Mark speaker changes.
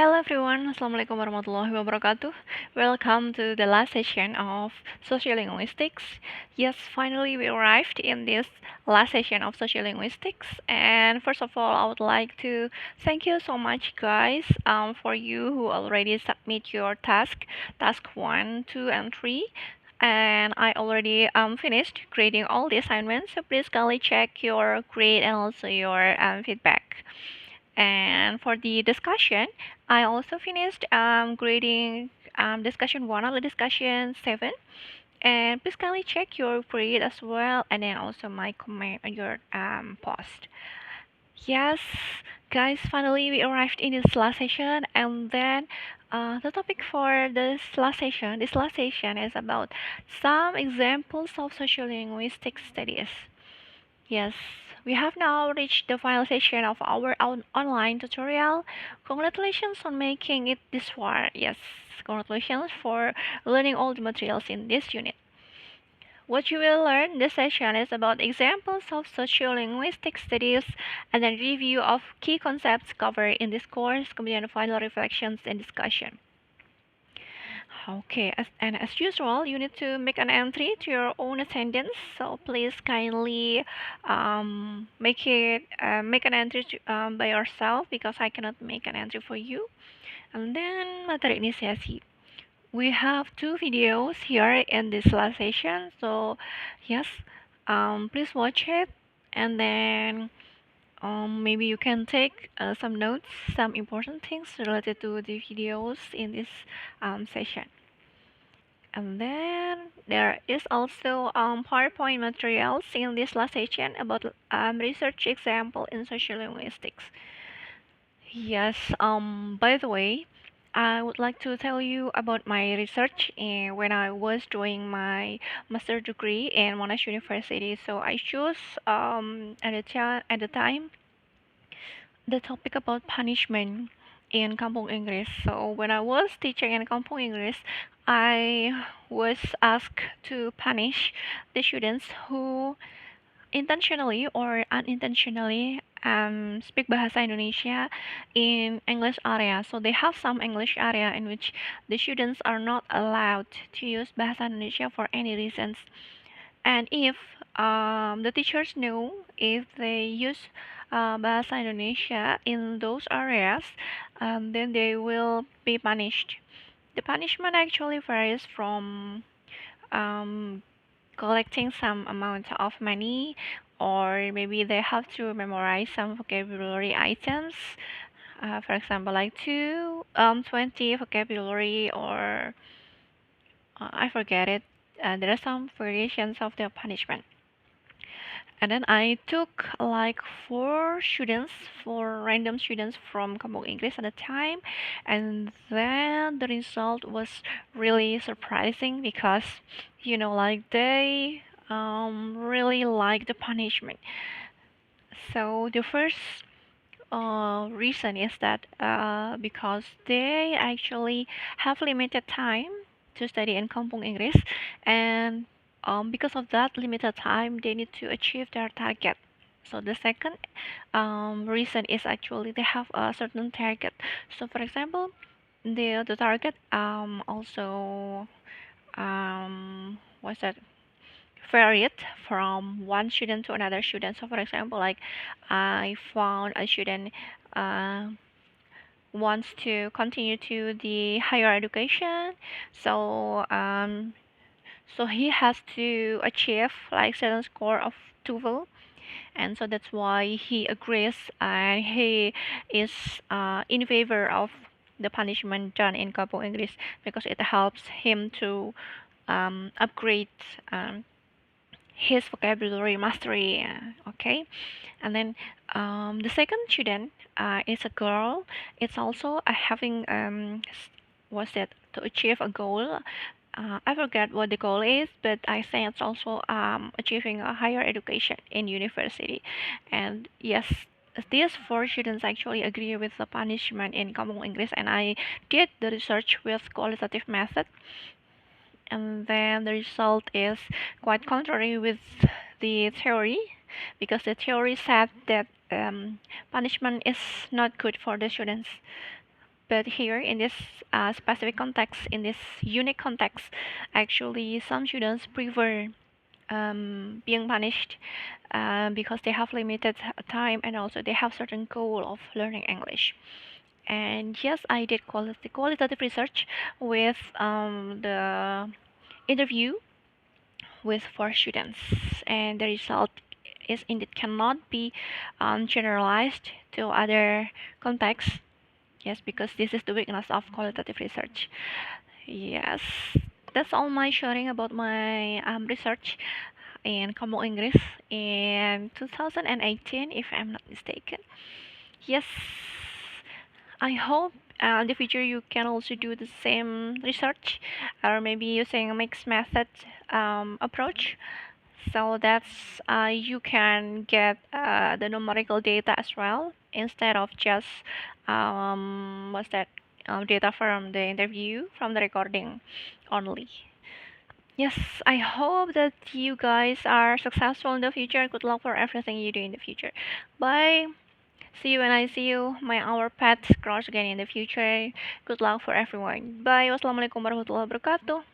Speaker 1: Hello everyone, Assalamualaikum warahmatullahi wabarakatuh. Welcome to the last session of Sociolinguistics. Yes, finally we arrived in this last session of Sociolinguistics. And first of all, I would like to thank you so much guys for you who already submit your task 1, 2, and 3. And I already finished grading all the assignments, so please kindly check your grade and also your feedback. And for the discussion, I also finished grading discussion 1 or discussion 7. And please kindly check your grade as well, and then also my comment on your post. Yes, guys, finally we arrived in this last session, and then the topic for this last session is about some examples of sociolinguistic studies. Yes, we have now reached the final session of our online tutorial. Congratulations on making it this far. Yes, congratulations for learning all the materials in this unit. What you will learn in this session is about examples of sociolinguistic studies and then review of key concepts covered in this course, kemudian final reflections and discussion. Okay, as usual, you need to make an entry to your own attendance. So please kindly make an entry by yourself because I cannot make an entry for you. And then materi inisiasi. We have 2 videos here in this last session. So yes, please watch it, and then maybe you can take some notes, some important things related to the videos in this session. And then there is also PowerPoint materials in this last session about research example in sociolinguistics. Yes, by the way, I would like to tell you about my research when I was doing my master degree in Monash University. So I chose at the time the topic about punishment in Kampung English. So when I was teaching in Kampung English, I was asked to punish the students who intentionally or unintentionally speak Bahasa Indonesia in English area. So they have some English area in which the students are not allowed to use Bahasa Indonesia for any reasons. And if the teachers know if they use Bahasa Indonesia in those areas, then they will be punished. The punishment actually varies from um, collecting some amount of money, or maybe they have to memorize some vocabulary items. For example, like 20 vocabulary, or I forget it. There are some variations of the punishment. And then I took like four random students from Kampung English at the time, and then the result was really surprising because like they really like the punishment. So the first reason is that because they actually have limited time to study in Kampung English, and because of that limited time, they need to achieve their target. So the second reason is actually they have a certain target. So for example, the target also what's that varied from one student to another student. So for example, like I found a student uh, wants to continue to the higher education, so so he has to achieve like certain score of TOEFL, and so that's why he agrees and he is in favor of the punishment done in Kampung English because it helps him to upgrade his vocabulary mastery. Okay, and then the second student is a girl. It's also having what's that, to achieve a goal. I forget what the goal is, but I think it's also achieving a higher education in university. And yes, these four students actually agree with the punishment in Kampung English, and I did the research with qualitative method, and then the result is quite contrary with the theory, because the theory said that punishment is not good for the students, But here in this specific context, in this unique context, actually some students prefer being punished because they have limited time and also they have certain goal of learning English. And yes, I did qualitative research with the interview with four students, and the result is indeed cannot be generalized to other contexts. Yes, because this is the weakness of qualitative research. Yes, that's all my sharing about my research in Kamu English in 2018, if I'm not mistaken. Yes, I hope in the future you can also do the same research, or maybe using a mixed method approach, so that's you can get the numerical data as well instead of just what's that data from the interview from the recording only. Yes, I hope that you guys are successful in the future. Good luck for everything you do in the future. Bye. See you when I see you. May our paths cross again in the future. Good luck for everyone. Bye. Wassalamualaikum warahmatullahi wabarakatuh.